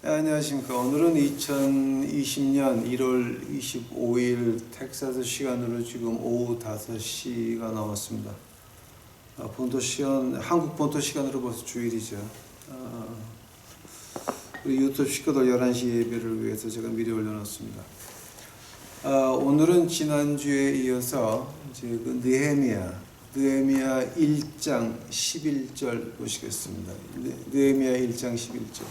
안녕하십니까. 오늘은 2020년 1월 25일 텍사스 시간으로 지금 오후 5시가 넘었습니다. 한국 본토 시간으로 벌써 주일이죠. 우리 유튜브 식구들 11시 예배를 위해서 제가 미리 올려놓습니다. 오늘은 지난주에 이어서 이제 그 느헤미야 1장 11절 보시겠습니다. 느헤미야 1장 11절.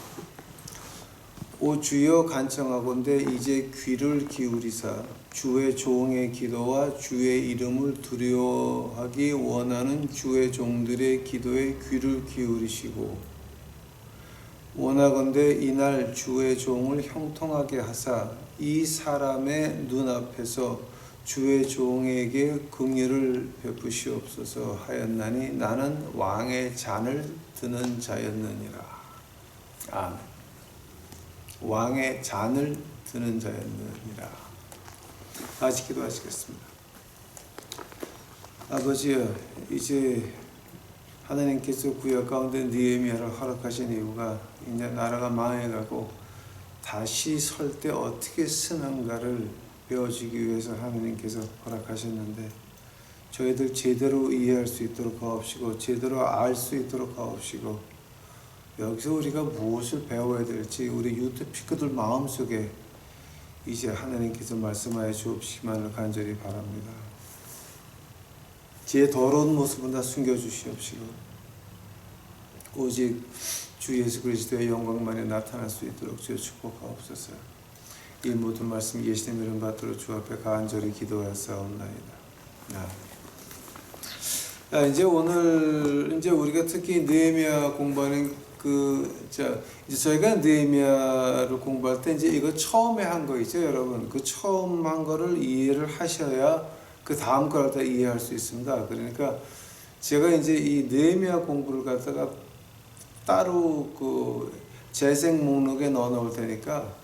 오 주여 간청하건대 이제 귀를 기울이사 주의 종의 기도와 주의 이름을 두려워하기 원하는 주의 종들의 기도에 귀를 기울이시고 원하건대 이날 주의 종을 형통하게 하사 이 사람의 눈앞에서 주의 종에게 긍휼을 베푸시옵소서 하였나니 나는 왕의 잔을 드는 자였느니라. 아멘. 왕의 잔을 드는 자였느니라. 다시 기도하시겠습니다. 아버지여, 이제 하나님께서 구약 가운데 느헤미야를 허락하신 이유가 이제 나라가 망해가고 다시 설 때 어떻게 쓰는가를 배워주기 위해서 하나님께서 허락하셨는데 저희들 제대로 이해할 수 있도록 하옵시고 제대로 알 수 있도록 하옵시고 여기서 우리가 무엇을 배워야 될지 우리 유튜브 식구들 마음속에 이제 하나님께서 말씀하여 주옵시기만을 간절히 바랍니다. 제 더러운 모습은 다 숨겨주시옵시고 오직 주 예수 그리스도의 영광만이 나타날 수 있도록 주여 축복하옵소서. 이 모든 말씀 예수님 이름 받들어 주 앞에 간절히 기도하사옵나이다. 이제 오늘 이제 우리가 특히 느헤미야 공부하는 이제 저희가 느헤미야를 공부할 때 이제 이거 처음에 한 거 있죠, 여러분. 그 처음 한 거를 이해를 하셔야 그 다음 거를 다 이해할 수 있습니다. 그러니까 제가 이제 이 느헤미야 공부를 갖다가 따로 그 재생 목록에 넣어 놓을 테니까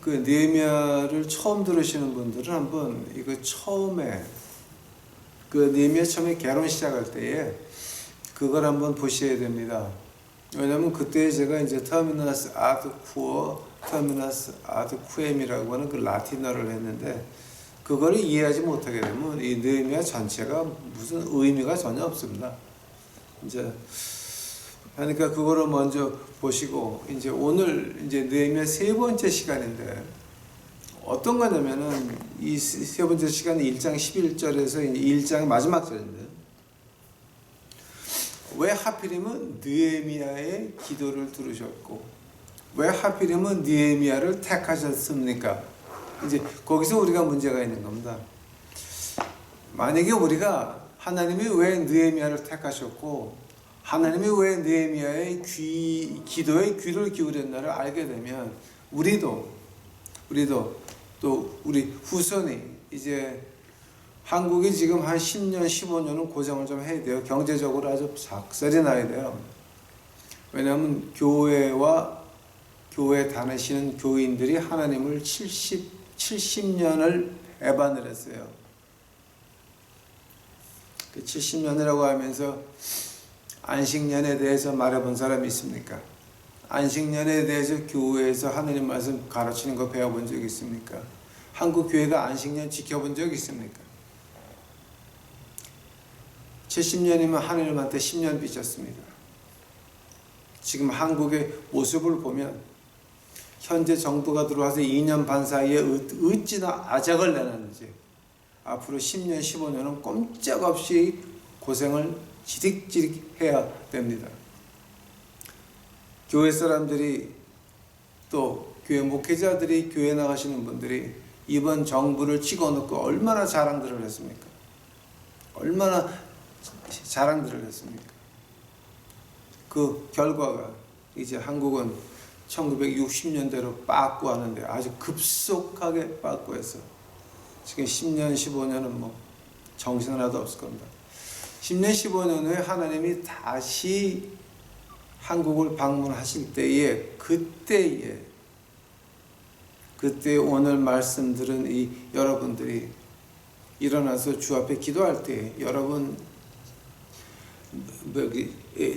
그 느헤미야를 처음 들으시는 분들은 한번 이거 처음에 그 느헤미야 처음에 개론 시작할 때에 그걸 한번 보셔야 됩니다. 왜냐면 그때 제가 이제 터미너스 아드 쿠어, 터미너스 아드 쿠엠이라고 하는 그 라틴어를 했는데 그거를 이해하지 못하게 되면 이 느헤미야 전체가 무슨 의미가 전혀 없습니다. 이제 그러니까 그거를 먼저 보시고 이제 오늘 이제 느헤미야 세 번째 시간인데 어떤 거냐면은 이 세 번째 시간은 1장 11절에서 1장 마지막 절인데 왜 하필이면 느헤미야의 기도를 들으셨고 왜 하필이면 느헤미야를 택하셨습니까? 이제 거기서 우리가 문제가 있는 겁니다. 만약에 우리가 하나님이 왜 느헤미야를 택하셨고 하나님이 왜 느헤미야의 기도에 귀를 기울였나를 알게 되면 우리도 또 우리 후손이 이제 한국이 지금 한 10년, 15년은 고생을 좀 해야 돼요. 경제적으로 아주 작살이 나야 돼요. 왜냐하면 교회에 다니시는 교인들이 하나님을 70년을 배반을 했어요. 그 70년이라고 하면서 안식년에 대해서 말해본 사람이 있습니까? 안식년에 대해서 교회에서 하나님 말씀 가르치는 거 배워본 적이 있습니까? 한국 교회가 안식년 지켜본 적이 있습니까? 70년이면 하나님한테 10년 빚졌습니다. 지금 한국의 모습을 보면 현재 정부가 들어와서 2년 반 사이에 어찌나 아작을 내놨는지 앞으로 10년, 15년은 꼼짝없이 고생을 지릭지릭 해야 됩니다. 교회 사람들이 또 교회 목회자들이 교회 나가시는 분들이 이번 정부를 찍어놓고 얼마나 자랑들을 했습니까? 얼마나 자랑들을 했습니까? 그 결과가 이제 한국은 1960년대로 빠꾸 하는데 아주 급속하게 빠꾸해서 지금 10년, 15년은 뭐 정신 하나도 없을 겁니다. 10년, 15년 후에 하나님이 다시 한국을 방문하실 때에 그때 오늘 말씀들은 이 여러분들이 일어나서 주 앞에 기도할 때 여러분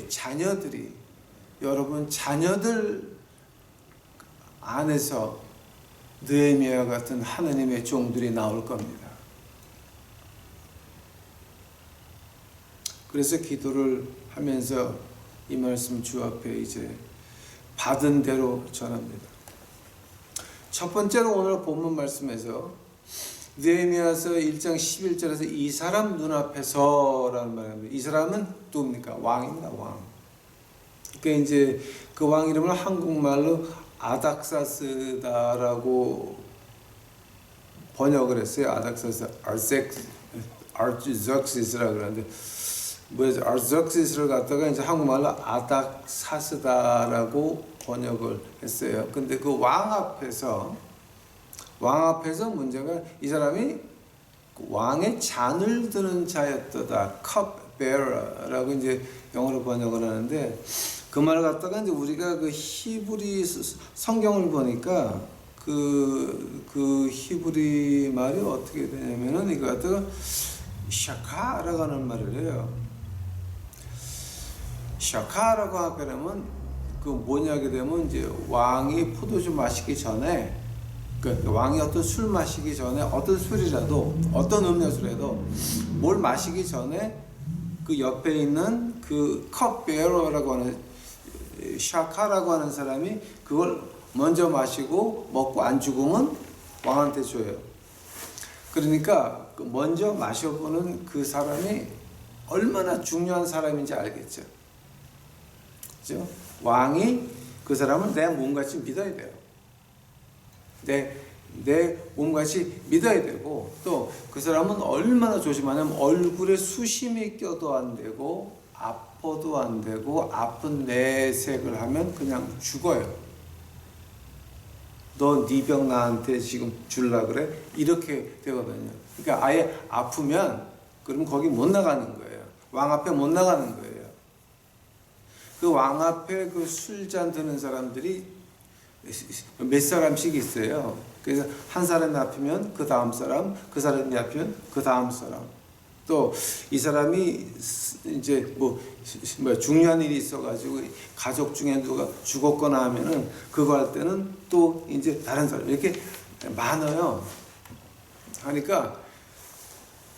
자녀들이 여러분 자녀들 안에서 느헤미야 같은 하나님의 종들이 나올 겁니다. 그래서 기도를 하면서 이 말씀 주 앞에 이제 받은 대로 전합니다. 첫 번째로 오늘 본문 말씀에서 느헤미야서 1장 11절에서 이 사람 눈앞에서라는 말입니다. 이 사람은 누굽니까? 왕입니다. 왕. 그러니까 이제 그 왕 이름을 한국말로 아닥사스다라고 번역을 했어요. 아닥사스, 아르tak스스라 그러는데 아르tak스스를 갖다가 이제 한국말로 아닥사스다라고 번역을 했어요. 근데 그 왕 앞에서 문제가 이 사람이 왕의 잔을 드는 자였다. cupbearer라고 이제 영어로 번역을 하는데 그 말을 갖다가 이제 우리가 그 히브리 성경을 보니까 그 히브리 말이 어떻게 되냐면은 이거 갖다가 샤카라고 하는 말을 해요. 샤카라고 하게 되면 그 뭐냐게 되면 이제 왕이 포도주 마시기 전에 그 왕이 어떤 술 마시기 전에 어떤 술이라도 어떤 음료수라도 뭘 마시기 전에 그 옆에 있는 그 컵베어러라고 하는 샤카라고 하는 사람이 그걸 먼저 마시고 먹고 안 죽으면 왕한테 줘요. 그러니까 먼저 마셔보는 그 사람이 얼마나 중요한 사람인지 알겠죠. 그죠? 왕이 그 사람을 내 몸같이 믿어야 돼요. 내 몸같이 믿어야 되고 또 그 사람은 얼마나 조심하냐면 얼굴에 수심이 껴도 안 되고 아파도 안 되고 아픈 내색을 하면 그냥 죽어요. 너 네 병 나한테 지금 줄라 그래? 이렇게 되거든요. 그러니까 아예 아프면 그럼 거기 못 나가는 거예요. 왕 앞에 못 나가는 거예요. 그 왕 앞에 그 술잔 드는 사람들이 몇 사람씩 있어요. 그래서 한 사람이 아프면 그 다음 사람, 그 사람이 아프면 그 다음 사람. 또 이 사람이 이제 뭐 중요한 일이 있어가지고 가족 중에 누가 죽었거나 하면은 그거 할 때는 또 이제 다른 사람 이렇게 많아요. 하니까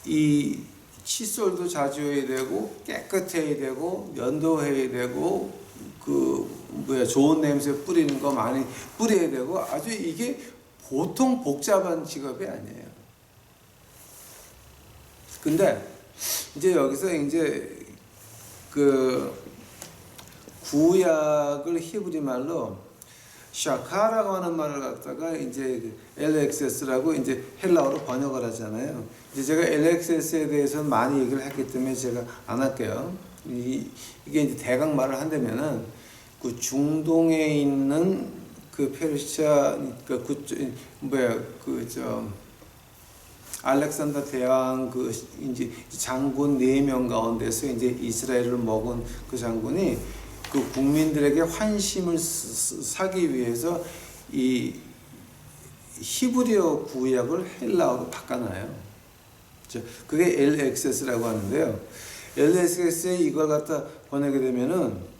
이 칫솔도 자주 해야 되고 깨끗해야 되고 면도해야 되고 좋은 냄새 뿌리는 거 많이 뿌려야 되고 아주 이게 보통 복잡한 직업이 아니에요. 근데 이제 여기서 이제 그 구약을 히브리 말로 샤카라고 하는 말을 갖다가 이제 LXS라고 이제 헬라어로 번역을 하잖아요. 이제 제가 LXS에 대해서는 많이 얘기를 했기 때문에 제가 안 할게요. 이게 이제 대강 말을 한다면은 그 중동에 있는 그 페르시아 알렉산더 대왕 그 이제 장군 4명 가운데서 이제 이스라엘을 먹은 그 장군이 그 국민들에게 환심을 사기 위해서 이 히브리어 구약을 헬라어로 바꿔놔요. 그게 LXS라고 하는데요. LXS에 이걸 갖다 번역이 되면은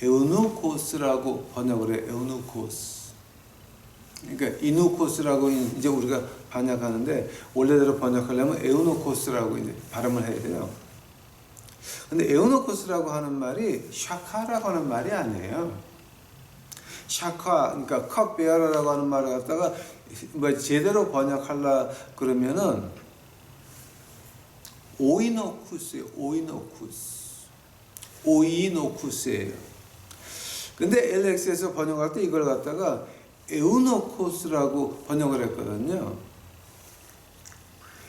에우누코스라고 번역을 해요. 에우누코스. 그러니까 이누코스라고 이제 우리가 번역하는데 원래대로 번역하려면 에우누코스라고 이제 발음을 해야 돼요. 근데 에우누코스라고 하는 말이 샤카라고 하는 말이 아니에요. 샤카, 그러니까 컵베어러라고 하는 말을 갖다가 뭐 제대로 번역하려 그러면은 오이노쿠스예요. 오이노쿠스예요. 근데 LX에서 번역할 때 이걸 갖다가 에우노코스라고 번역을 했거든요.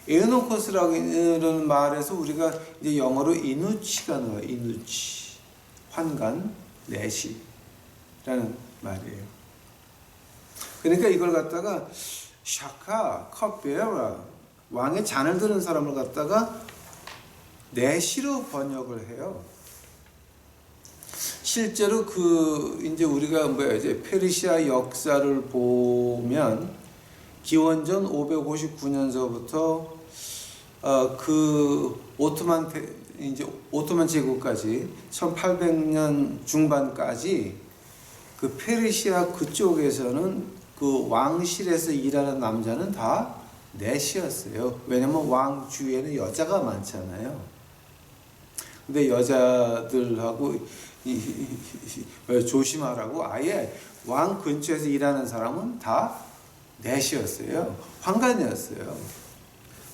에우노코스라는 말에서 우리가 이제 영어로 이누치가 나와요. 이누치. 환관, 내시라는 말이에요. 그러니까 이걸 갖다가 샤카, 컵베어라, 왕의 잔을 드는 사람을 갖다가 내시로 번역을 해요. 실제로 이제 우리가 이제 페르시아 역사를 보면 기원전 559년서부터 그 오토만 제국까지 1800년 중반까지 그 페르시아 그쪽에서는 그 왕실에서 일하는 남자는 다 넷이었어요. 왜냐면 왕 주위에는 여자가 많잖아요. 근데 여자들하고 조심하라고 아예 왕 근처에서 일하는 사람은 다 넷이었어요. 환관이었어요.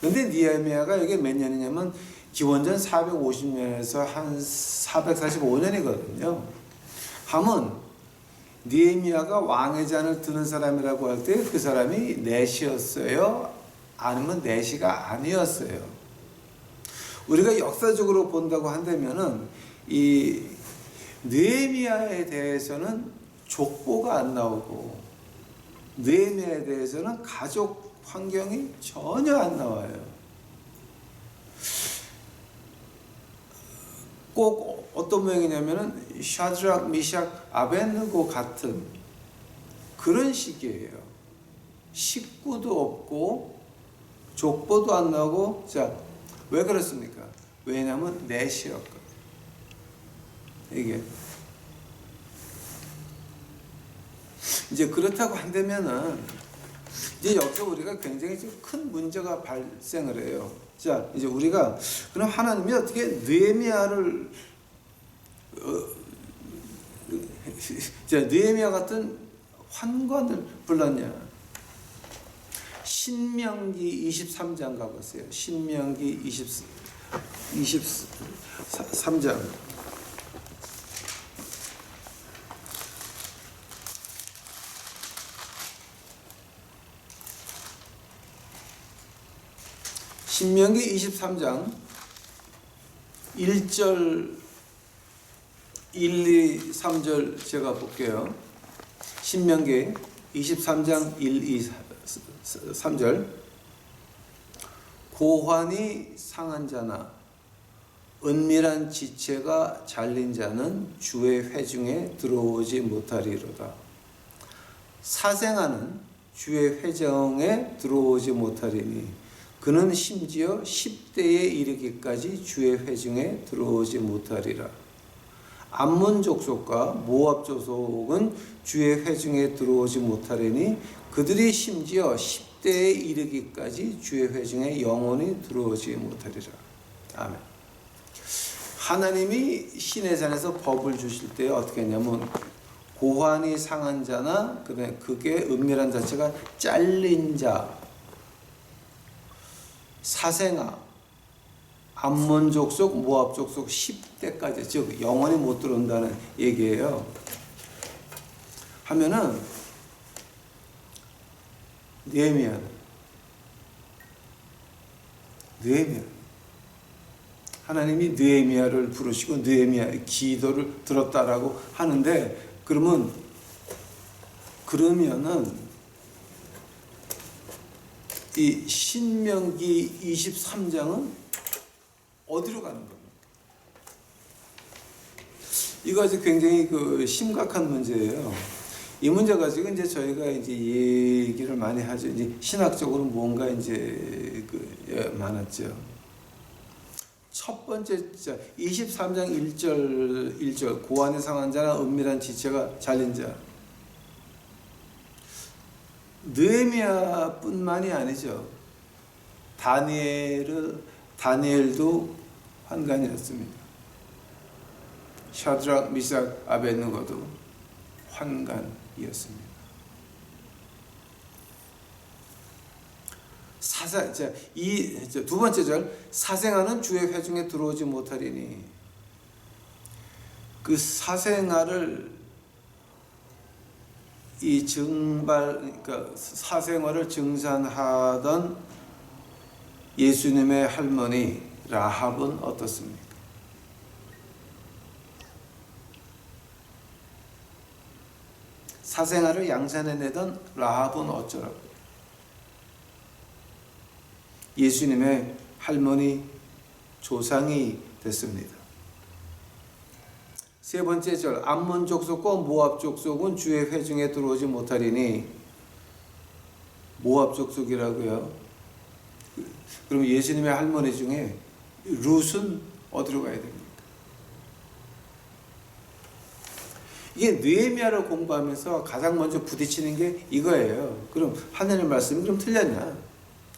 근데 느헤미야가 이게 몇 년이냐면 기원전 450년에서 한 445년이거든요. 하면 느헤미야가 왕의 잔을 드는 사람이라고 할 때 그 사람이 넷이었어요? 아니면 넷이가 아니었어요? 우리가 역사적으로 본다고 한다면은 이 느헤미야에 대해서는 족보가 안 나오고 느헤미야에 대해서는 가족 환경이 전혀 안 나와요. 꼭 어떤 모양이냐면은 샤드락, 미샥, 아벳느고 같은 그런 식이에요. 식구도 없고 족보도 안 나오고. 자, 왜 그렇습니까? 왜냐하면 넷이었거든요. 이게 이제 그렇다고 한다면은 이제 여기서 우리가 굉장히 큰 문제가 발생을 해요. 자, 이제 우리가 그럼 하나님이 어떻게 느헤미야를 느헤미야 같은 환관을 불렀냐? 신명기 23장 가보세요. 신명기 23장. 신명기 23장 1절 1, 2, 3절 제가 볼게요. 신명기 23장 1, 2, 3절. 고환이 상한 자나 은밀한 지체가 잘린 자는 주의 회중에 들어오지 못하리로다. 사생아는 주의 회정에 들어오지 못하리니 그는 심지어 10대에 이르기까지 주의 회중에 들어오지 못하리라. 암몬 족속과 모압 족속은 주의 회중에 들어오지 못하리니 그들이 심지어 10대에 이르기까지 주의 회중에 영원히 들어오지 못하리라. 아멘. 하나님이 시내산에서 법을 주실 때 어떻게 했냐면 고환이 상한 자나 그게 은밀한 자체가 잘린 자, 사생아, 암몬 족속, 모압 족속 10대까지, 즉 영원히 못 들어온다는 얘기예요. 하면은 느헤미야 하나님이 느헤미야를 부르시고 느헤미야의 기도를 들었다라고 하는데 그러면은 이 신명기 23장은 어디로 가는 겁니까? 이거 아주 굉장히 심각한 문제예요. 이 문제 가지고 이제 저희가 이제 얘기를 많이 하죠. 이제 신학적으로 뭔가 이제 많았죠. 첫 번째 23장 1절 고환에 상한 자나 은밀한 지체가 잘린 자. 느헤미야뿐만이 아니죠. 다니엘도 환관이었습니다. 샤드락, 미삭, 아벳느고도 환관이었습니다. 두 번째 절, 사생아는 주의 회중에 들어오지 못하리니 그 사생아를 그러니까 사생활을 증산하던 예수님의 할머니 라합은 어떻습니까? 사생활을 양산해내던 라합은 어쩌라고? 예수님의 할머니 조상이 됐습니다. 세 번째 절, 암몬 족속과 모압 족속은 주의 회중에 들어오지 못하리니 모압 족속이라고요. 그럼 예수님의 할머니 중에 룻은 어디로 가야 됩니까? 이게 느헤미야를 공부하면서 가장 먼저 부딪히는 게 이거예요. 그럼 하나님의 말씀이 그럼 틀렸냐?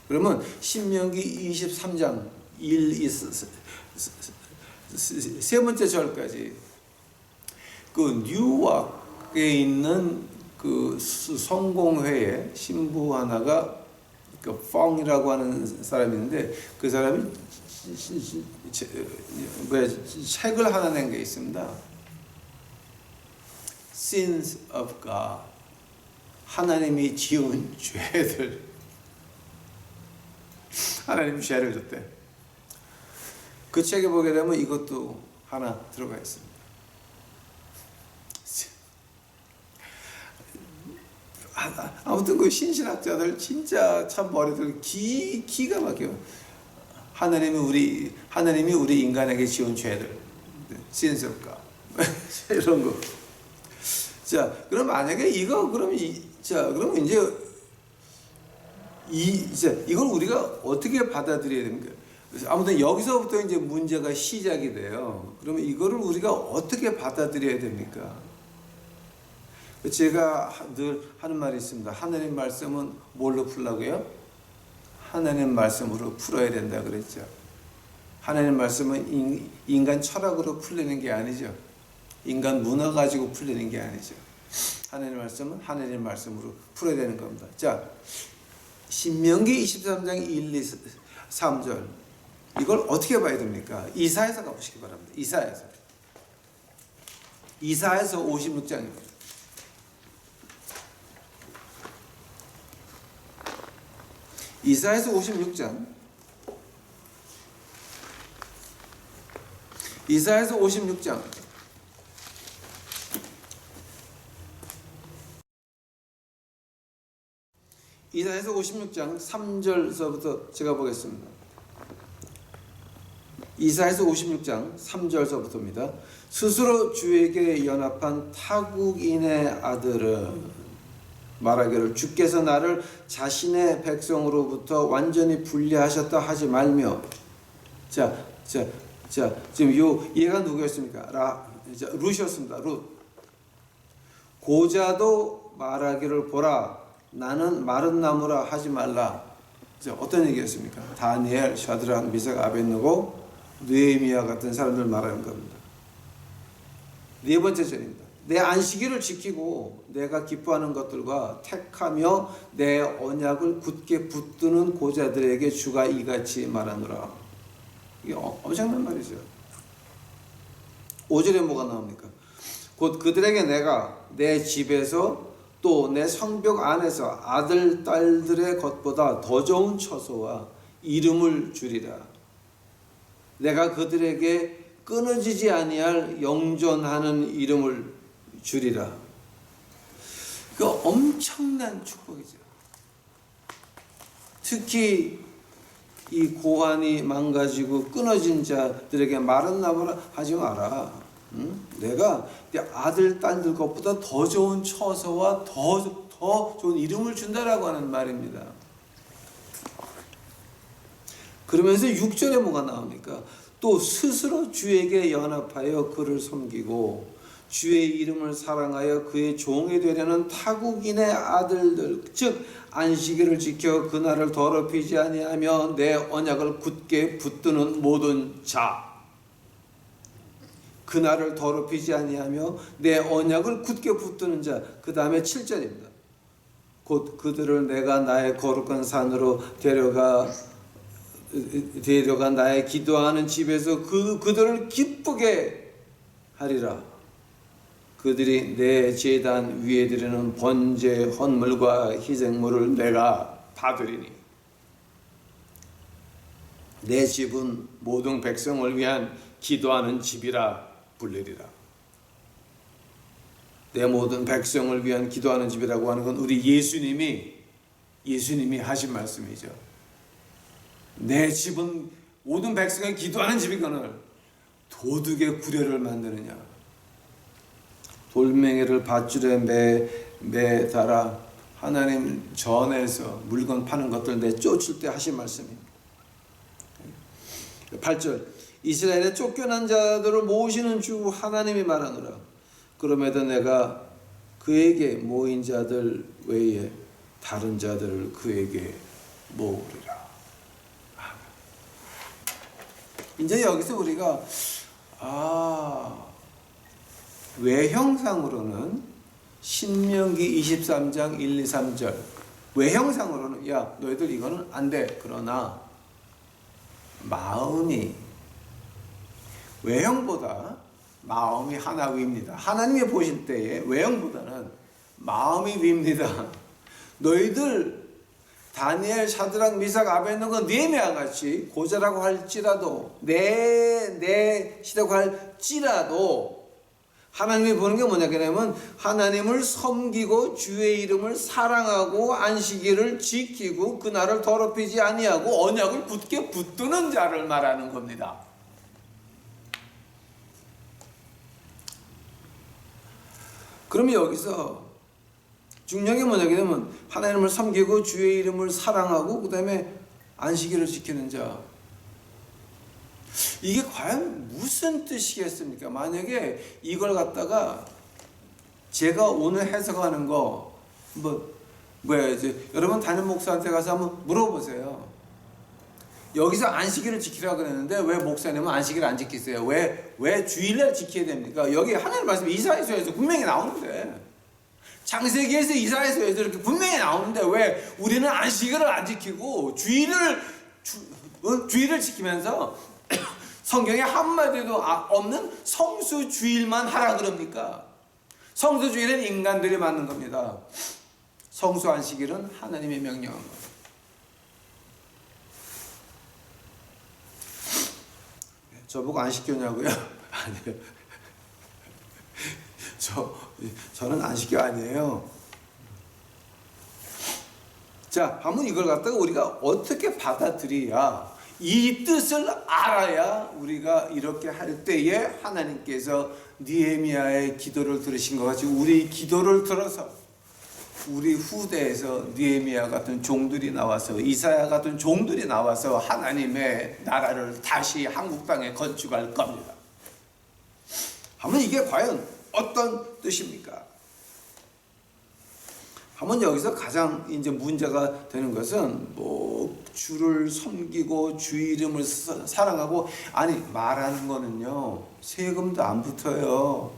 그러면 신명기 23장 1, 2, 세 번째 절까지 그 뉴욕에 있는 그 성공회의 신부 하나가 그 펑이라고 하는 사람이 있는데 그 사람이 책을 하나 낸 게 있습니다. Sins of God. 하나님이 지은 죄들. 하나님이 죄를 줬대. 그 책에 보게 되면 이것도 하나 들어가 있습니다. 아무튼 그 신신학자들 진짜 참 머리들 기가 막혀요. 하나님이 우리 인간에게 지은 죄들, Sins of God. 이런 거. 자, 그럼 만약에 이거 그럼 그럼 이제 이걸 우리가 어떻게 받아들여야 됩니까? 아무튼 여기서부터 이제 문제가 시작이 돼요. 그러면 이거를 우리가 어떻게 받아들여야 됩니까? 제가 늘 하는 말이 있습니다. 하나님 말씀은 뭘로 풀라고요? 하나님 말씀으로 풀어야 된다 그랬죠. 하나님 말씀은 인간 철학으로 풀리는 게 아니죠. 인간 문화 가지고 풀리는 게 아니죠. 하나님 말씀은 하나님 말씀으로 풀어야 되는 겁니다. 자, 신명기 23장 1, 2, 3절 이걸 어떻게 봐야 됩니까? 이사야서 가보시기 바랍니다. 이사야서 56장입니다. 이사야서 56장 이사야서 56장 이사야서 56장 3절서부터 제가 보겠습니다. 이사야서 56장 3절서부터입니다. 스스로 주에게 연합한 타국인의 아들은 말하기를 주께서 나를 자신의 백성으로부터 완전히 분리하셨다 하지 말며 자 지금 요 얘가 누구였습니까? 룻이었습니다. 룻. 고자도 말하기를 보라 나는 마른 나무라 하지 말라. 어떤 얘기였습니까? 다니엘, 샤드락, 미삭, 아벳느고, 느헤미야 같은 사람들 말하는 겁니다. 네 번째 절입니다. 내 안식일을 지키고 내가 기뻐하는 것들과 택하며 내 언약을 굳게 붙드는 고자들에게 주가 이같이 말하노라. 이게 엄청난 말이죠. 5절에 뭐가 나옵니까? 곧 그들에게 내가 내 집에서 또 내 성벽 안에서 아들 딸들의 것보다 더 좋은 처소와 이름을 주리라. 내가 그들에게 끊어지지 아니할 영존하는 이름을 주리라. 그 엄청난 축복이죠. 특히 이 고환이 망가지고 끊어진 자들에게 마른 나무라 하지 마라. 내가 네 아들 딸들 것보다 더 좋은 처소와 더 좋은 이름을 준다라고 하는 말입니다. 그러면서 6절에 뭐가 나옵니까? 또 스스로 주에게 연합하여 그를 섬기고 주의 이름을 사랑하여 그의 종이 되려는 타국인의 아들들 즉 안식일을 지켜 그날을 더럽히지 아니하며 내 언약을 굳게 붙드는 모든 자 그날을 더럽히지 아니하며 내 언약을 굳게 붙드는 자 그 다음에 7절입니다. 곧 그들을 내가 나의 거룩한 산으로 데려가 나의 기도하는 집에서 그들을 기쁘게 하리라. 그들이 내 제단 위에 드리는 번제 헌물과 희생물을 내가 받으리니 내 집은 모든 백성을 위한 기도하는 집이라 불리리라. 내 모든 백성을 위한 기도하는 집이라고 하는 건 우리 예수님이 하신 말씀이죠. 내 집은 모든 백성이 기도하는 집이거늘 도둑의 구려를 만드느냐. 돌멩이를 밧줄에 매달아 하나님 전에서 물건 파는 것들 내쫓을 때 하신 말씀입니다. 8절 이스라엘의 쫓겨난 자들을 모으시는 주 하나님이 말하노라. 그럼에도 내가 그에게 모인 자들 외에 다른 자들을 그에게 모으리라. 이제 여기서 우리가 외형상으로는 신명기 23장 1, 2, 3절 외형상으로는 야 너희들 이거는 안 돼. 그러나 마음이 외형보다 마음이 하나 위입니다. 하나님이 보실 때에 외형보다는 마음이 위입니다. 너희들 다니엘, 샤드락, 미삭, 아벳느고, 느헤미야 같이 고자라고 할지라도 시라고 할지라도 하나님이 보는 게 뭐냐면 하나님을 섬기고 주의 이름을 사랑하고 안식일을 지키고 그날을 더럽히지 아니하고 언약을 굳게 붙드는 자를 말하는 겁니다. 그러면 여기서 중요한 게 뭐냐면 하나님을 섬기고 주의 이름을 사랑하고 그 다음에 안식일을 지키는 자. 이게 과연 무슨 뜻이겠습니까? 만약에 이걸 갖다가 제가 오늘 해석하는 거 뭐야 이제 여러분 담임 목사한테 가서 한번 물어보세요. 여기서 안식일을 지키라고 그랬는데 왜 목사님은 안식일을 안 지키세요? 왜 주일날 지켜야 됩니까? 여기 하나님 말씀 이사야서에서 분명히 나오는데 창세기에서 이사야서에서 이렇게 분명히 나오는데 왜 우리는 안식일을 안 지키고 주일을 지키면서 성경에 한마디도 없는 성수주일만 하라 그럽니까? 성수주일은 인간들이 만든 겁니다. 성수안식일은 하나님의 명령한 겁니다. 저보고 안 시켰냐고요? 아니요. 저는 안 시켜 아니에요. 자, 한번 이걸 갖다가 우리가 어떻게 받아들여야 이 뜻을 알아야 우리가 이렇게 할 때에 하나님께서 느헤미야의 기도를 들으신 것 같이 우리 기도를 들어서 우리 후대에서 느헤미야 같은 종들이 나와서 이사야 같은 종들이 나와서 하나님의 나라를 다시 한국 땅에 건축할 겁니다. 한번 이게 과연 어떤 뜻입니까? 한번 여기서 가장 이제 문제가 되는 것은 주를 섬기고 주 이름을 사랑하고 아니 말하는 거는요 세금도 안 붙어요.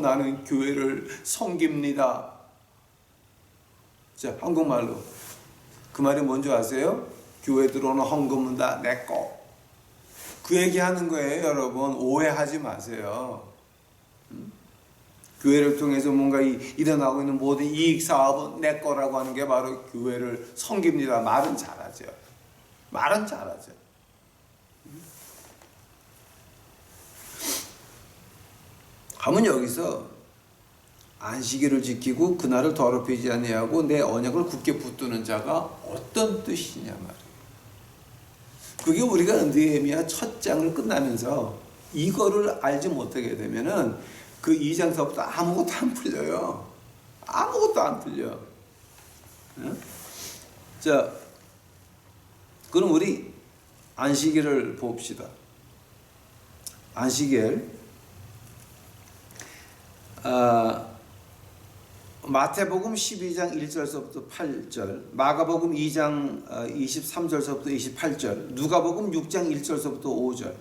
나는 교회를 섬깁니다. 자 한국말로 그 말이 뭔지 아세요? 교회 들어오는 헌금은 다 내 거. 그 얘기하는 거예요, 여러분. 오해하지 마세요. 교회를 통해서 뭔가 일어나고 있는 모든 이익 사업은 내 거라고 하는 게 바로 교회를 섬깁니다. 말은 잘하죠. 말은 잘하죠. 하면 여기서 안식일을 지키고 그날을 더럽히지 아니하고 내 언약을 굳게 붙드는 자가 어떤 뜻이냐 말이에요. 그게 우리가 느헤미야 첫 장을 끝나면서 이거를 알지 못하게 되면은 그 2장서부터 아무것도 안 풀려요. 아무것도 안 풀려. 자, 그럼 우리 안식일을 봅시다. 안식일. 마태복음 12장 1절서부터 8절, 마가복음 2장 23절서부터 28절, 누가복음 6장 1절서부터 5절.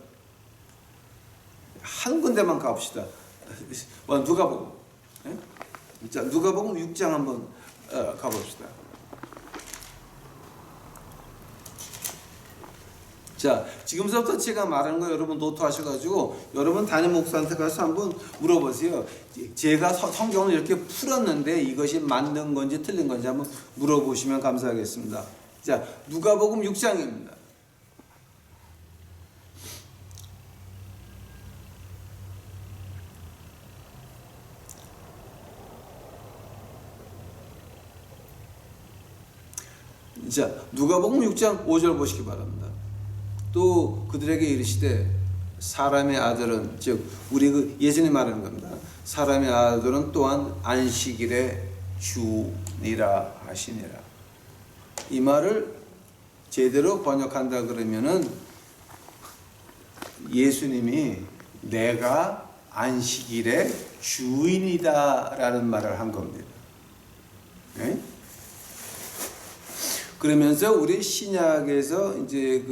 한 군데만 가봅시다. 누가복음. 자, 누가복음 6장 한번 가봅시다. 자, 지금부터 제가 말하는 거 여러분 노트하셔가지고 여러분 담임 목사한테 가서 한번 물어보세요. 제가 성경을 이렇게 풀었는데 이것이 맞는 건지 틀린 건지 한번 물어보시면 감사하겠습니다. 자, 누가복음 6장입니다. 자, 누가복음 6장 5절 보시기 바랍니다. 또 그들에게 이르시되 사람의 아들은 즉 우리 그 예수님 말하는 겁니다. 사람의 아들은 또한 안식일의 주니라 하시니라. 이 말을 제대로 번역한다 그러면은 예수님이 내가 안식일의 주인이다라는 말을 한 겁니다. 네? 그러면서 우리 신약에서 이제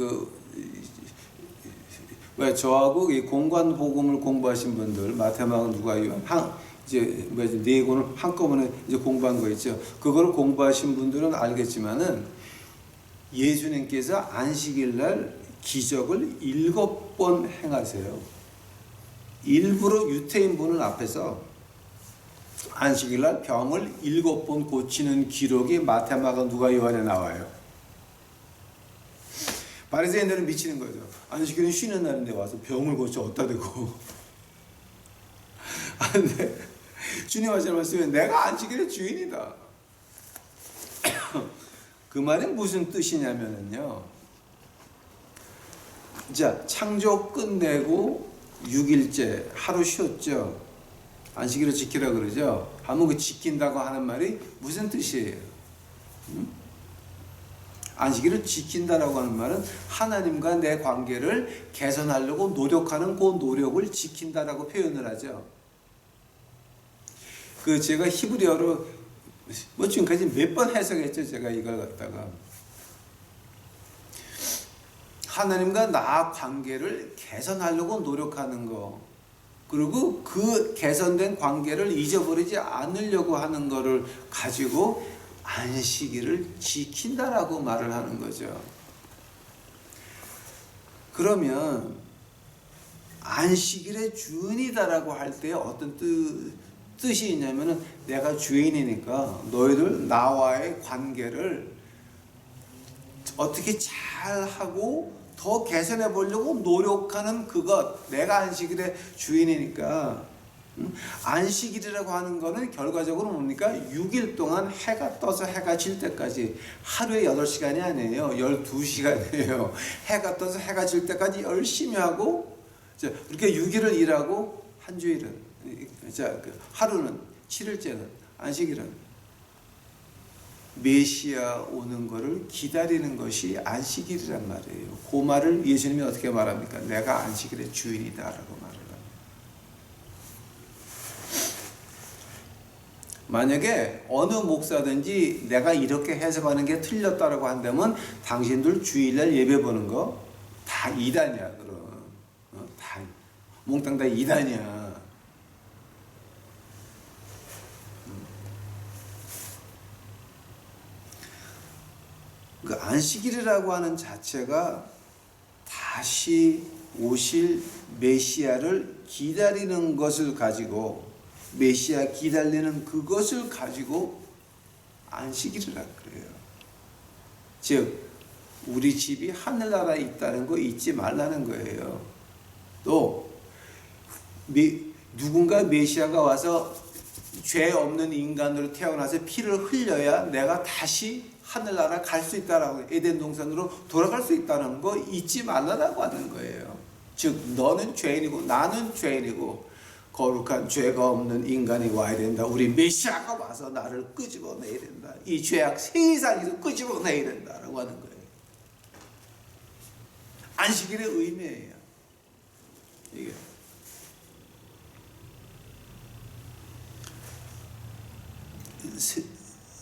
저하고 이 공관 복음을 공부하신 분들 마태마가 누가 이제 네 권을 한꺼번에 이제 공부한 거 있죠. 그걸 공부하신 분들은 알겠지만은 예수님께서 안식일 날 기적을 7번 행하세요. 일부러 유태인분을 앞에서 안식일 날 병을 7번 고치는 기록이 마태마가 누가 요한에 나와요. 바리새인들은 미치는 거죠. 안식일은 쉬는 날인데 와서 병을 고쳐 어디다 대고. 근데 주님 하시는 말씀에 내가 안식일의 주인이다. 그 말이 무슨 뜻이냐면요. 자, 창조 끝내고 6일째 하루 쉬었죠. 안식일을 지키라 그러죠. 하면 그 지킨다고 하는 말이 무슨 뜻이에요? 안식일을 지킨다라고 하는 말은 하나님과 내 관계를 개선하려고 노력하는 그 노력을 지킨다라고 표현을 하죠. 제가 히브리어로 지금까지 몇 번 해석했죠. 제가 이걸 갖다가 하나님과 나 관계를 개선하려고 노력하는 거, 그리고 그 개선된 관계를 잊어버리지 않으려고 하는 거를 가지고 안식일을 지킨다라고 말을 하는 거죠. 그러면 안식일의 주인이다라고 할 때 어떤 뜻이 있냐면은 내가 주인이니까 너희들 나와의 관계를 어떻게 잘하고 더 개선해 보려고 노력하는 그것, 내가 안식일의 주인이니까. 안식일이라고 하는 거는 결과적으로 뭡니까? 6일 동안 해가 떠서 해가 질 때까지 하루에 8시간이 아니에요. 12시간이에요. 해가 떠서 해가 질 때까지 열심히 하고, 그렇게 6일을 일하고 한 주일은, 하루는 7일째는 안식일은 메시아 오는 거를 기다리는 것이 안식일이란 말이에요. 그 말을 예수님이 어떻게 말합니까? 내가 안식일의 주인이다라고 말을 합니다. 만약에 어느 목사든지 내가 이렇게 해석하는 게 틀렸다라고 한다면 당신들 주일날 예배 보는 거 다 이단이야. 그럼 다 몽땅 다 이단이야. 그 안식일이라고 하는 자체가 다시 오실 메시아를 기다리는 것을 가지고, 메시아 기다리는 그것을 가지고 안식일이라 그래요. 즉 우리 집이 하늘나라에 있다는 거 잊지 말라는 거예요. 또 누군가 메시아가 와서 죄 없는 인간으로 태어나서 피를 흘려야 내가 다시 하늘나라 갈 수 있다라고, 에덴 동산으로 돌아갈 수 있다는 거 잊지 말라라고 하는 거예요. 즉 너는 죄인이고 나는 죄인이고 거룩한 죄가 없는 인간이 와야 된다. 우리 메시아가 와서 나를 끄집어내야 된다. 이 죄악 세상에서 끄집어내야 된다라고 하는 거예요. 안식일의 의미예요. 이게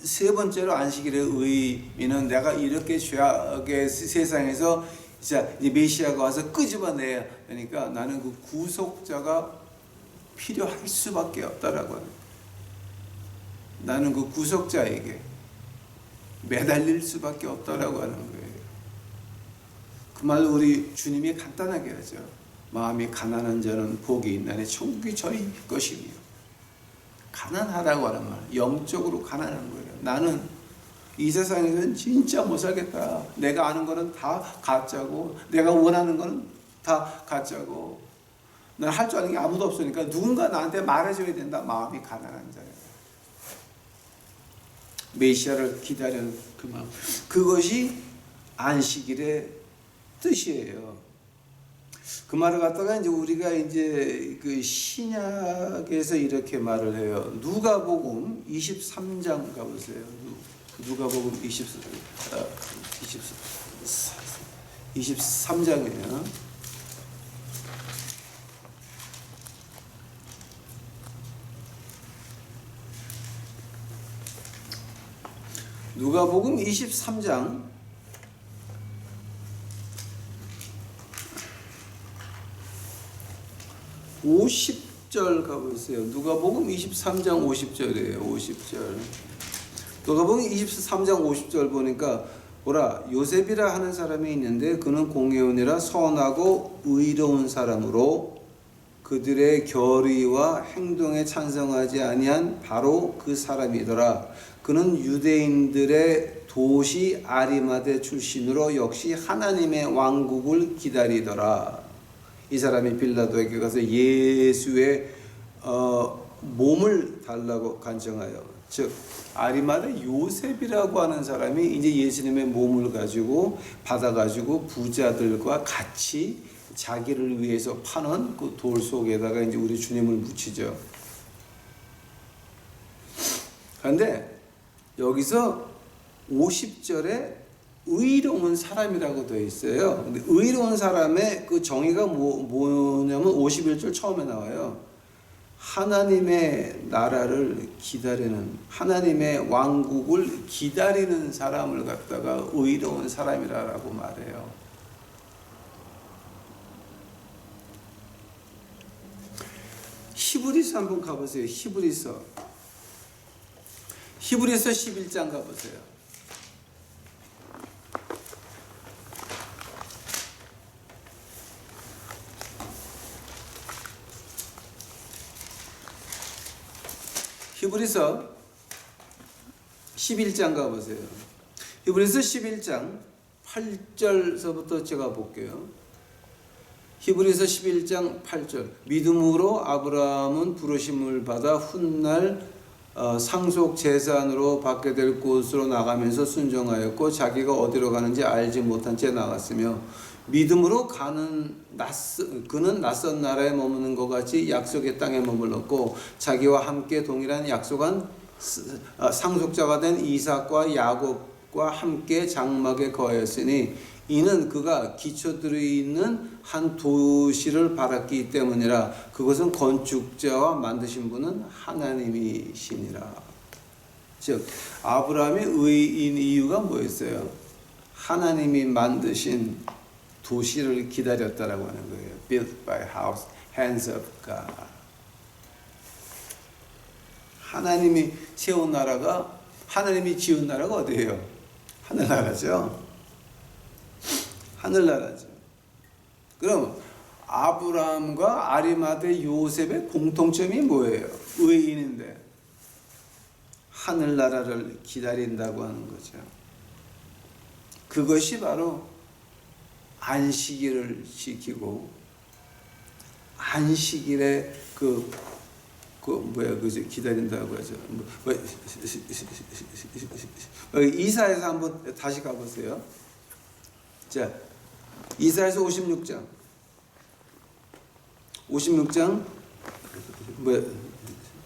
세 번째로 안식일의 의미는 내가 이렇게 죄악의 세상에서 이제 메시아가 와서 끄집어내야 되니까 나는 그 구속자가 필요할 수밖에 없다라고 합니다. 나는 그 구속자에게 매달릴 수밖에 없다라고 하는 거예요. 그 말로 우리 주님이 간단하게 하죠. 마음이 가난한 자는 복이 있나니 천국이 저희 것이며. 가난하다고 하는 말, 영적으로 가난한 거예요. 나는 이 세상에서는 진짜 못 살겠다. 내가 아는 거는 다 가짜고, 내가 원하는 거는 다 가짜고, 난 할 줄 아는 게 아무도 없으니까 누군가 나한테 말해줘야 된다. 마음이 가난한 자예요. 메시아를 기다리는 그 마음, 그것이 안식일의 뜻이에요. 그 말을 갖다가 이제 우리가 이제 그 신약에서 이렇게 말을 해요. 누가복음 23장 가보세요. 누가복음 23장이에요. 누가복음 23장 50절 가보세요. 누가복음 23장 50절이에요. 50절. 누가복음 23장 50절 보니까 보라, 요셉이라 하는 사람이 있는데 그는 공회원이라 선하고 의로운 사람으로 그들의 결의와 행동에 찬성하지 아니한 바로 그 사람이더라. 그는 유대인들의 도시 아리마대 출신으로 역시 하나님의 왕국을 기다리더라. 이 사람이 빌라도에게 가서 예수의 몸을 달라고 간청하여, 즉 아리마대 요셉이라고 하는 사람이 이제 예수님의 몸을 가지고 받아가지고 부자들과 같이 자기를 위해서 파는 그 돌 속에다가 이제 우리 주님을 묻히죠. 그런데 여기서 50절에 의로운 사람이라고 되어 있어요. 근데 의로운 사람의 그 정의가 뭐냐면 51절 처음에 나와요. 하나님의 나라를 기다리는, 하나님의 왕국을 기다리는 사람을 갖다가 의로운 사람이라고 말해요. 히브리서 한번 가보세요. 히브리서 11장 가보세요. 히브리서 11장 가보세요. 히브리서 11장 8절서부터 제가 볼게요. 히브리서 11장 8절. 믿음으로 아브라함은 부르심을 받아 훗날 상속 재산으로 받게 될 곳으로 나가면서 순종하였고 자기가 어디로 가는지 알지 못한 채 나갔으며 믿음으로 그는 낯선 나라에 머무는 것 같이 약속의 땅에 머물렀고 자기와 함께 동일한 약속한 상속자가 된 이삭과 야곱과 함께 장막에 거하였으니 이는 그가 기초들이 있는 한 도시를 바랐기 때문이라. 그것은 건축자와 만드신 분은 하나님이시니라. 즉 아브라함이 의인 이유가 뭐였어요? 하나님이 만드신 도시를 기다렸다라고 하는 거예요. Built by house, hands of God. 하나님이 세운 나라가, 하나님이 지은 나라가 어디예요? 하늘나라죠. 하늘나라죠. 그럼 아브라함과 아리마대 요셉의 공통점이 뭐예요? 의인인데 하늘나라를 기다린다고 하는 거죠. 그것이 바로 안식일을 지키고 안식일에 기다린다고 하죠. 이사야서 한번 다시 가보세요. 자, 이사야서 56장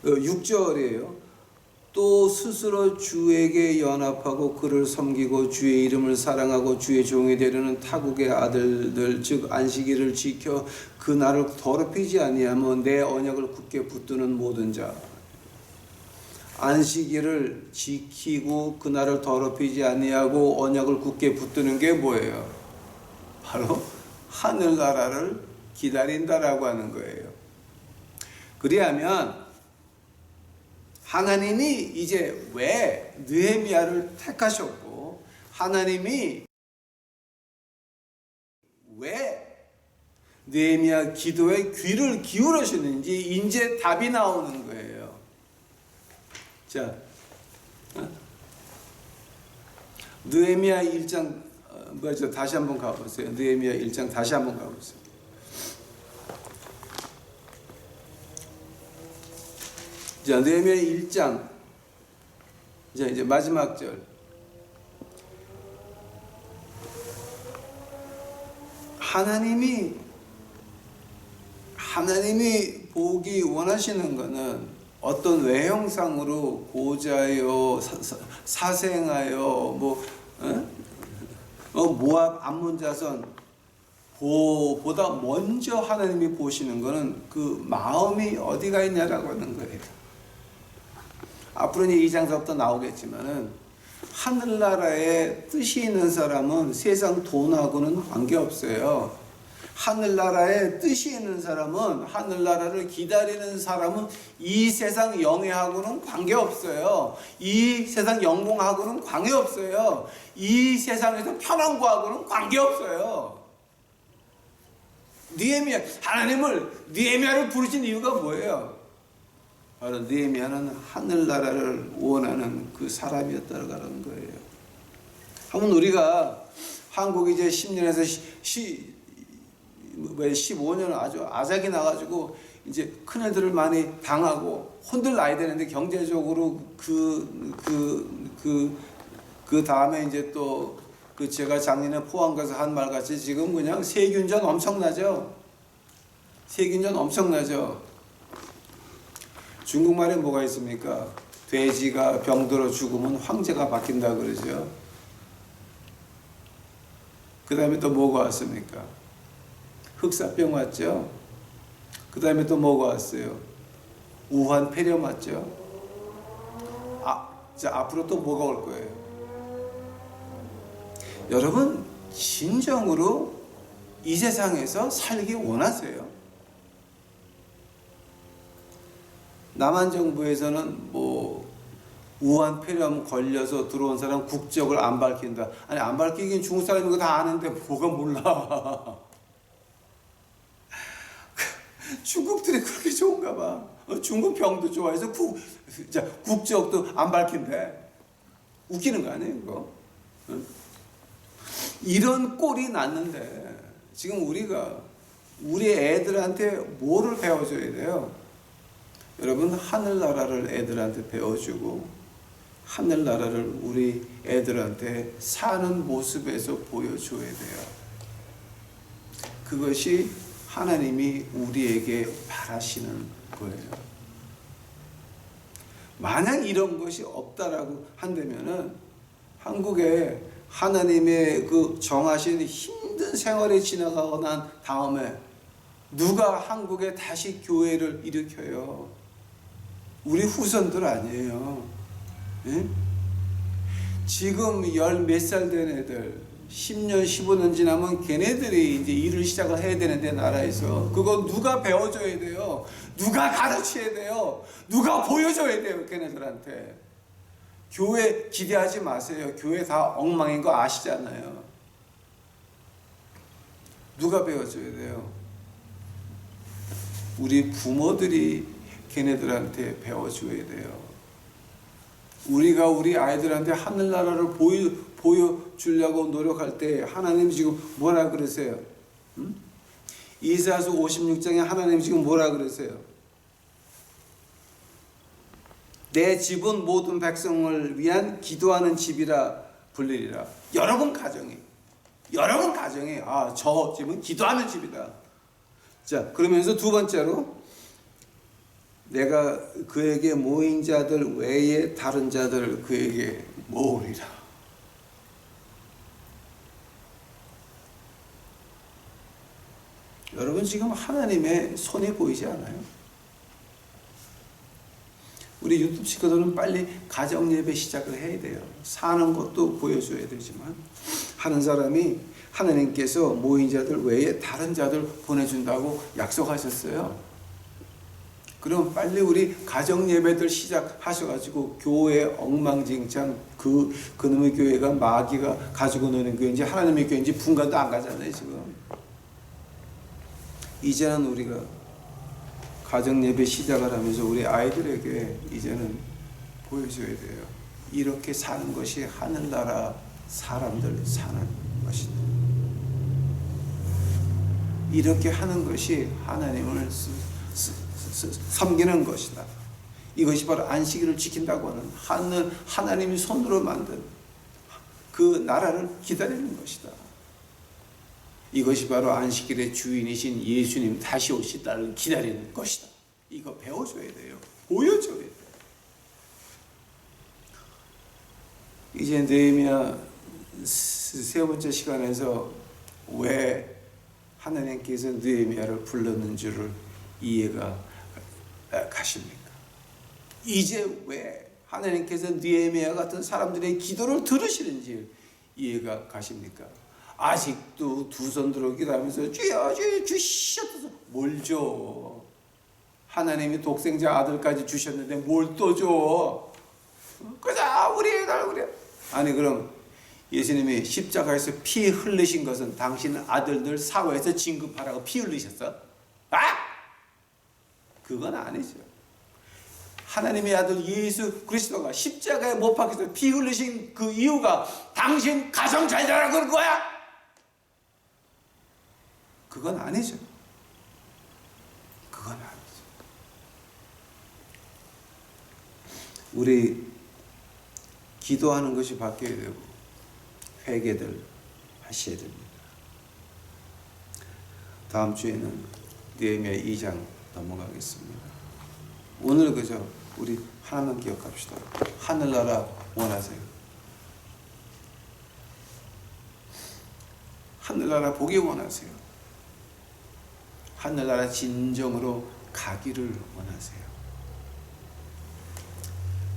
6절이에요. 또 스스로 주에게 연합하고 그를 섬기고 주의 이름을 사랑하고 주의 종이 되려는 타국의 아들들 즉 안식일을 지켜 그 날을 더럽히지 아니하며 내 언약을 굳게 붙드는 모든 자. 안식일을 지키고 그 날을 더럽히지 아니하고 언약을 굳게 붙드는 게 뭐예요? 바로 하늘나라를 기다린다라고 하는 거예요. 그리하면 하나님이 이제 왜 느헤미야를 택하셨고 하나님이 왜 느헤미야 기도에 귀를 기울이셨는지 이제 답이 나오는 거예요. 자, 느헤미야 1장 다시 한번 가보세요. 느헤미야 1장 다시 한번 가보세요. 자, 느헤미야 1장 이제 마지막 절. 하나님이 보기 원하시는 것은 어떤 외형상으로 보좌여 사생하여 모압 암몬 자손 보다 먼저 하나님이 보시는 것은 그 마음이 어디가 있냐라고 하는 거예요. 앞으로 이제 2장서부터 나오겠지만은 하늘나라에 뜻이 있는 사람은 세상 돈하고는 관계없어요. 하늘나라에 뜻이 있는 사람은, 하늘나라를 기다리는 사람은 이 세상 영예하고는 관계없어요. 이 세상 영광하고는 관계없어요. 이 세상에서 편한 거하고는 관계없어요. 느헤미야, 하나님을, 느헤미야를 부르신 이유가 뭐예요? 바로 느헤미야는 하늘나라를 원하는 그 사람이었다는 거예요. 한번 우리가 한국이 이제 10년에서 15년 아주 아작이 나가지고 이제 큰애들을 많이 당하고 혼들나야 되는데, 경제적으로 그 다음에 이제 또 그 제가 작년에 포항 가서 한 말 같이 지금 그냥 세균전 엄청나죠. 세균전 엄청나죠. 중국말에 뭐가 있습니까? 돼지가 병들어 죽으면 황제가 바뀐다 그러죠. 그 다음에 또 뭐가 왔습니까? 흑사병 왔죠. 그 다음에 또 뭐가 왔어요? 우한 폐렴 왔죠. 자, 앞으로 또 뭐가 올 거예요? 여러분, 진정으로 이 세상에서 살기 원하세요? 남한 정부에서는 뭐 우한 폐렴 걸려서 들어온 사람 국적을 안 밝힌다. 아니, 안 밝히긴 중국 사람인 거 다 아는데 뭐가 몰라. 중국들이 그렇게 좋은가 봐. 중국 병도 좋아해서 국적도 안 밝힌대. 웃기는 거 아니에요, 이거? 이런 꼴이 났는데 지금 우리가 우리 애들한테 뭐를 배워줘야 돼요? 여러분, 하늘나라를 애들한테 배워주고 하늘나라를 우리 애들한테 사는 모습에서 보여줘야 돼요. 그것이 하나님이 우리에게 바라시는 거예요. 만약 이런 것이 없다라고 한다면은 한국에 하나님의 그 정하신 힘든 생활이 지나가고 난 다음에 누가 한국에 다시 교회를 일으켜요? 우리 후손들 아니에요. 예? 지금 열 몇 살 된 애들 10년 15년 지나면 걔네들이 이제 일을 시작을 해야 되는데, 나라에서 그거 누가 배워줘야 돼요? 누가 가르쳐야 돼요? 누가 보여줘야 돼요? 걔네들한테. 교회 기대하지 마세요. 교회 다 엉망인 거 아시잖아요. 누가 배워줘야 돼요? 우리 부모들이 걔네들한테 배워줘야 돼요. 우리가 우리 아이들한테 하늘나라를 보여주려고 노력할 때 하나님 지금 뭐라 그러세요? 이사야서 56장에 하나님 지금 뭐라 그러세요? 내 집은 모든 백성을 위한 기도하는 집이라 불리리라. 여러분 가정이 저 집은 기도하는 집이다. 자, 그러면서 두 번째로, 내가 그에게 모인 자들 외에 다른 자들을 그에게 모으리라. 여러분, 지금 하나님의 손이 보이지 않아요? 우리 유튜브 친구들은 빨리 가정 예배 시작을 해야 돼요. 사는 것도 보여줘야 되지만, 하는 사람이 하나님께서 모인 자들 외에 다른 자들 보내준다고 약속하셨어요. 그럼 빨리 우리 가정 예배들 시작하셔가지고 교회 엉망진창 그놈의 교회가 마귀가 가지고 노는 교회인지 하나님의 교회인지 분간도 안 가잖아요. 지금 이제는 우리가 가정 예배 시작을 하면서 우리 아이들에게 이제는 보여줘야 돼요. 이렇게 사는 것이 하늘나라 사람들 사는 것이다. 이렇게 하는 것이 하나님을 섬기는 것이다. 이것이 바로 안식일을 지킨다고 하는 하나님이 손으로 만든 그 나라를 기다리는 것이다. 이것이 바로 안식일의 주인이신 예수님 다시 오실 날을 기다리는 것이다. 이거 배워줘야 돼요. 보여줘야 돼요. 이제 느헤미야 세 번째 시간에서 왜 하나님께서 느헤미야를 불렀는 줄을 이해가 가십니까? 이제 왜 하나님께서 느헤미야 같은 사람들의 기도를 들으시는지 이해가 가십니까? 아직도 두 손 들어 기도하면서 주여 주여 주시옵소서. 뭘 줘? 하나님이 독생자 아들까지 주셨는데 뭘 또 줘? 그자 우리 애들. 아니 그럼 예수님이 십자가에서 피 흘리신 것은 당신 아들들 사회에서 진급하라고 피 흘리셨어? 그건 아니죠. 하나님의 아들 예수 그리스도가 십자가에 못 박혀서 피 흘리신 그 이유가 당신 가정 잘 되라고 그런 거야? 그건 아니죠. 그건 아니죠. 우리 기도하는 것이 바뀌어야 되고 회개들 하셔야 됩니다. 다음 주에는 느헤미야 2장 넘어가겠습니다. 오늘 그저 우리 하나만 기억합시다. 하늘나라 원하세요. 하늘나라 보기 원하세요. 하늘나라 진정으로 가기를 원하세요.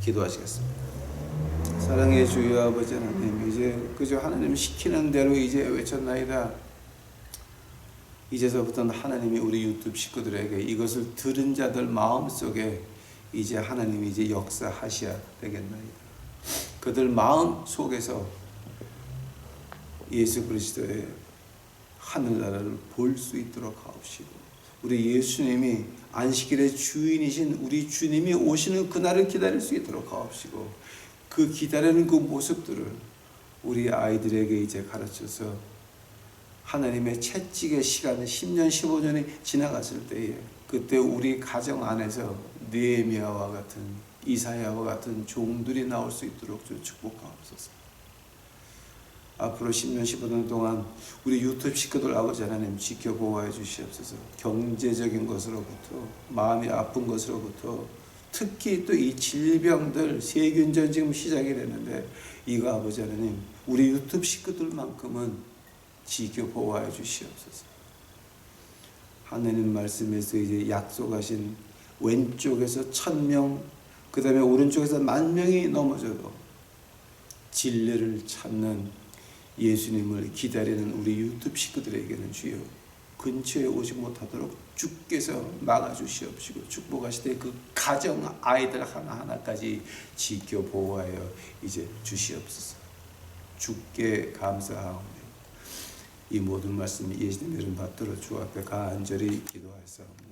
기도하시겠습니다. 사랑의 주여 아버지 하나님, 이제 그저 하나님 시키는 대로 이제 외쳤나이다. 이제서부터는 하나님이 우리 유튜브 식구들에게 이것을 들은 자들 마음속에 이제 하나님이 이제 역사하셔야 되겠나이다. 그들 마음 속에서 예수 그리스도의 하늘나라를 볼 수 있도록 하옵시고, 우리 예수님이 안식일의 주인이신 우리 주님이 오시는 그날을 기다릴 수 있도록 하옵시고, 그 기다리는 그 모습들을 우리 아이들에게 이제 가르쳐서 하나님의 채찍의 시간은 10년, 15년이 지나갔을 때에 그때 우리 가정 안에서 느헤미야와 같은 이사야와 같은 종들이 나올 수 있도록 축복하옵소서. 앞으로 10년, 15년 동안 우리 유튜브 식구들 아버지 하나님 지켜보호해 주시옵소서. 경제적인 것으로부터 마음이 아픈 것으로부터 특히 또 이 질병들 세균전 지금 시작이 됐는데 이거 아버지 하나님 우리 유튜브 식구들만큼은 지켜보호해 주시옵소서. 하나님 말씀에서 이제 약속하신 왼쪽에서 1000명 그 다음에 오른쪽에서 10,000명이 넘어져도 진리를 찾는 예수님을 기다리는 우리 유튜브 식구들에게는 주여 근처에 오지 못하도록 주께서 막아주시옵시고 축복하시되 그 가정 아이들 하나하나까지 지켜보호하여 이제 주시옵소서. 주께 감사하오며 이 모든 말씀 예수님의 이름 받들어 주 앞에 간절히 기도하였사옵니다.